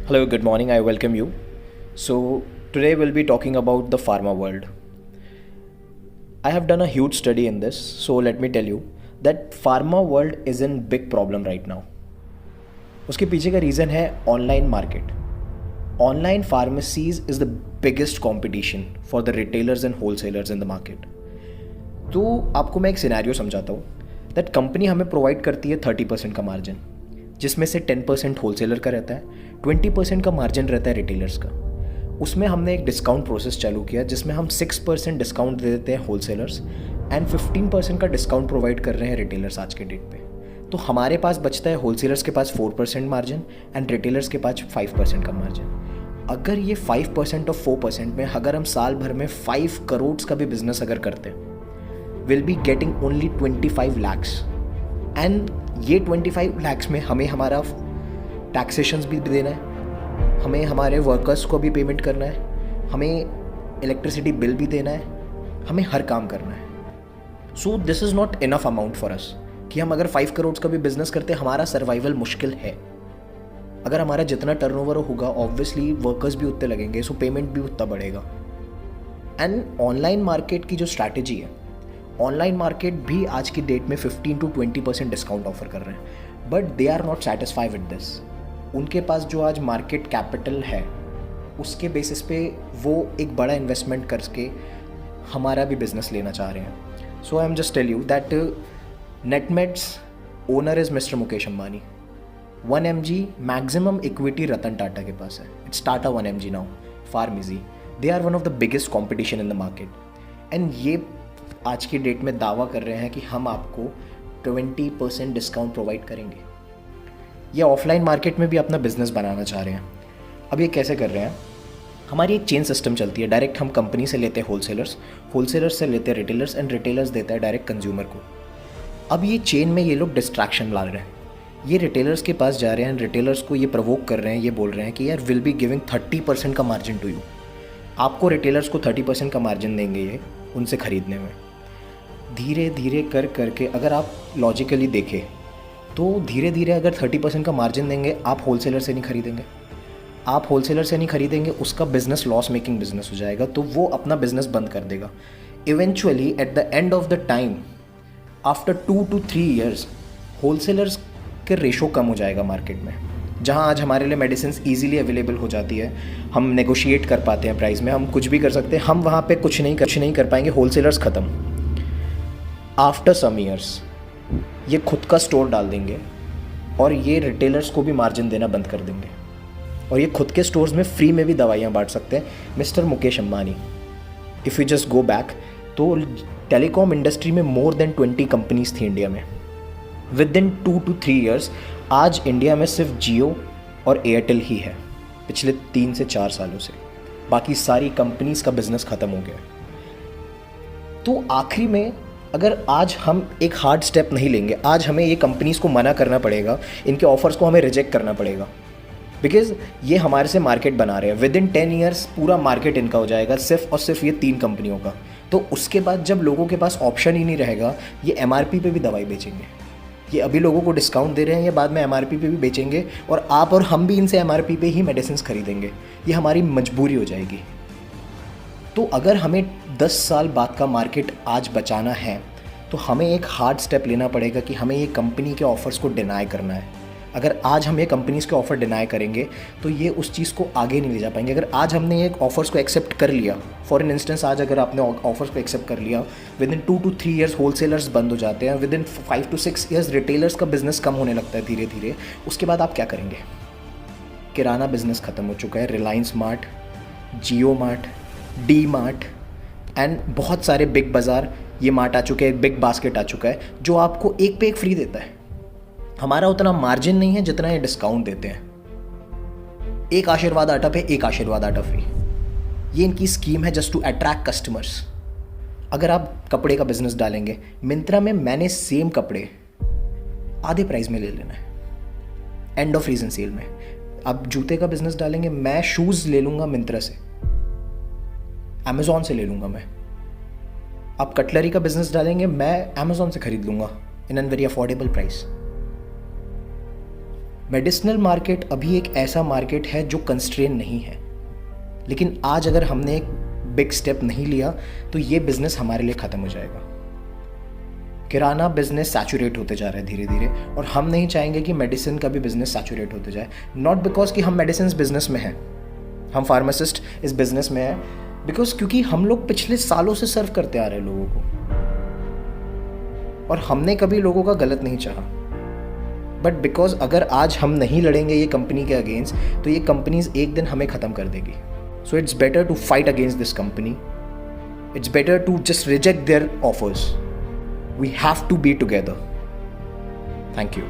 Hello, good morning. I welcome you. So, today we'll be talking about the pharma world. I have done a huge study in this, so let me tell you that pharma world is in big problem right now. उसके पीछे का reason है online market. Online pharmacies is the biggest competition for the retailers and wholesalers in the market. तो आपको मैं एक scenario समझाता हूँ दैट कंपनी हमें प्रोवाइड करती है 30% का मार्जिन, जिसमें से 10% होलसेलर का रहता है, 20% का मार्जिन रहता है रिटेलर्स का. उसमें हमने एक डिस्काउंट प्रोसेस चालू किया जिसमें हम 6% डिस्काउंट दे देते हैं होलसेलर्स एंड 15% का डिस्काउंट प्रोवाइड कर रहे हैं रिटेलर्स आज के डेट पे. तो हमारे पास बचता है होलसेलर्स के पास 4% मार्जिन एंड रिटेलर्स के पास 5% का मार्जिन. अगर ये 5% और 4% में अगर हम साल भर में 5 करोड़ का भी बिजनेस अगर करते हैं, will be getting only 25 lakhs. And ये 25 lakhs में हमें हमारा टैक्सेशंस भी देना है, हमें हमारे वर्कर्स को भी पेमेंट करना है, हमें इलेक्ट्रिसिटी बिल भी देना है, हमें हर काम करना है. So this is not enough amount for us कि हम अगर 5 करोड़ का भी बिजनेस करते, हमारा सर्वाइवल मुश्किल है. अगर हमारा जितना टर्नओवर होगा ऑब्वियसली वर्कर्स भी उतने लगेंगे, सो पेमेंट भी उतना बढ़ेगा. एंड ऑनलाइन मार्केट की जो स्ट्रैटेजी है, ऑनलाइन मार्केट भी आज की डेट में 15 to 20% डिस्काउंट ऑफर कर रहे हैं, but they are not satisfied with this. उनके पास जो आज मार्केट कैपिटल है उसके बेसिस पे वो एक बड़ा इन्वेस्टमेंट करके हमारा भी बिजनेस लेना चाह रहे हैं. So I am just tell you that Netmeds owner is mister Mukesh Ambani. 1 mg maximum equity Ratan Tata के पास है. It's Tata 1 mg now. Pharmacy they are one of the biggest competition in the market. And ये आज की डेट में दावा कर रहे हैं कि हम आपको 20% डिस्काउंट प्रोवाइड करेंगे. ये ऑफलाइन मार्केट में भी अपना बिजनेस बनाना चाह रहे हैं. अब ये कैसे कर रहे हैं? हमारी एक चेन सिस्टम चलती है. डायरेक्ट हम कंपनी से लेते हैं होलसेलर्स, होलसेलर्स से लेते हैं रिटेलर्स एंड रिटेलर्स देता है डायरेक्ट कंज्यूमर को. अब ये चेन में ये लोग डिस्ट्रैक्शन ला रहे हैं. ये रिटेलर्स के पास जा रहे हैं, रिटेलर्स को ये प्रवोक कर रहे हैं, ये बोल रहे हैं कि यार विल बी गिविंग 30% का मार्जिन टू यू. आपको रिटेलर्स को 30% का मार्जिन देंगे ये उनसे ख़रीदने में. धीरे धीरे करके अगर आप लॉजिकली देखें तो धीरे धीरे अगर 30% का मार्जिन देंगे, आप होलसेलर से नहीं खरीदेंगे. आप होलसेलर से नहीं खरीदेंगे, उसका बिजनेस लॉस मेकिंग बिजनेस हो जाएगा, तो वो अपना बिजनेस बंद कर देगा. Eventually at the end of the time after 2 to 3 years wholesalers के रेशो कम हो जाएगा मार्केट में. जहाँ आज हमारे लिए मेडिसिन ईजिली अवेलेबल हो जाती है, हम नेगोशिएट कर पाते हैं प्राइस में, हम कुछ भी कर सकते हैं, हम वहाँ पे कुछ नहीं कर पाएंगे. होलसेलर्स ख़त्म. आफ्टर सम ईयर्स ये खुद का स्टोर डाल देंगे और ये रिटेलर्स को भी मार्जिन देना बंद कर देंगे और ये खुद के स्टोर्स में फ्री में भी दवाइयाँ बांट सकते हैं. Mister Mukesh Ambani, if you just go back, तो टेलीकॉम इंडस्ट्री में मोर देन 20 कंपनीज थी इंडिया में. विद इन 2 to 3 years आज इंडिया में सिर्फ जियो और एयरटेल ही है पिछले 3 से 4 सालों से. बाकी सारी कंपनीज का बिजनेस ख़त्म हो गया. तो आखिरी में अगर आज हम एक हार्ड स्टेप नहीं लेंगे, आज हमें ये कंपनीज़ को मना करना पड़ेगा, इनके ऑफर्स को हमें रिजेक्ट करना पड़ेगा, बिकॉज ये हमारे से मार्केट बना रहे हैं. विद इन 10 years पूरा मार्केट इनका हो जाएगा सिर्फ और सिर्फ ये 3 कंपनियों का. तो उसके बाद जब लोगों के पास ऑप्शन ही नहीं रहेगा, ये MRP पे भी दवाई बेचेंगे. ये अभी लोगों को डिस्काउंट दे रहे हैं, ये बाद में MRP पे भी बेचेंगे और आप और हम भी इनसे MRP पे ही मेडिसिन खरीदेंगे. ये हमारी मजबूरी हो जाएगी. तो अगर हमें 10 साल बाद का मार्केट आज बचाना है तो हमें एक हार्ड स्टेप लेना पड़ेगा कि हमें ये कंपनी के ऑफ़र्स को डिनाई करना है. अगर आज हम ये कंपनीज़ के ऑफ़र डिनाई करेंगे तो ये उस चीज़ को आगे नहीं ले जा पाएंगे. अगर आज हमने ये ऑफ़र्स को एक्सेप्ट कर लिया, फॉर एन इंस्टेंस आज अगर आपने ऑफ़र्स को एक्सेप्ट कर लिया, with in 2 to 3 years wholesalers बंद हो जाते हैं, with in 5 to 6 years retailers का बिजनेस कम होने लगता है धीरे धीरे. उसके बाद आप क्या करेंगे? किराना बिजनेस ख़त्म हो चुका है. Reliance mart, Jio mart, D mart and बहुत सारे बिग बाज़ार, ये मार्ट आ चुके हैं, बिग बास्केट आ चुका है जो आपको एक पे एक फ्री देता है. हमारा उतना मार्जिन नहीं है जितना ये डिस्काउंट देते हैं. एक आशीर्वाद आटा पे एक आशीर्वाद आटा फ्री, ये इनकी स्कीम है जस्ट टू अट्रैक्ट कस्टमर्स. अगर आप कपड़े का बिजनेस डालेंगे, मिंत्रा में मैंने सेम कपड़े आधे प्राइस में ले लेना है एंड ऑफ रीजन सेल में. आप जूते का बिजनेस डालेंगे, मैं शूज़ ले लूँगा मिंत्रा से, अमेज़ॉन से ले लूँगा मैं. आप कटलरी का बिजनेस डालेंगे, मैं अमेज़ॉन से खरीद लूँगा in an very affordable price. Medicinal market अभी एक ऐसा मार्केट है जो कंस्ट्रेन नहीं है, लेकिन आज अगर हमने एक बिग स्टेप नहीं लिया तो ये बिजनेस हमारे लिए ख़त्म हो जाएगा। किराना बिजनेस सैचुरेट होते जा रहा है धीरे धीरे, और हम नहीं चाहेंगे कि मेडिसिन का भी बिजनेस सैचुरेट होते जाए। नॉट बिकॉज कि हम मेडिसिन बिजनेस में हैं, हम फार्मासिस्ट इस बिजनेस में हैं, बिकॉज क्योंकि हम लोग पिछले सालों से सर्व करते आ रहे हैं लोगों को, और हमने कभी लोगों का गलत नहीं चाहा। बट बिकॉज अगर आज हम नहीं लड़ेंगे ये कंपनी के अगेंस्ट, तो ये कंपनीज एक दिन हमें ख़त्म कर देगी। So it's better to fight against this company, it's better to just reject their offers. We have to be together. Thank you.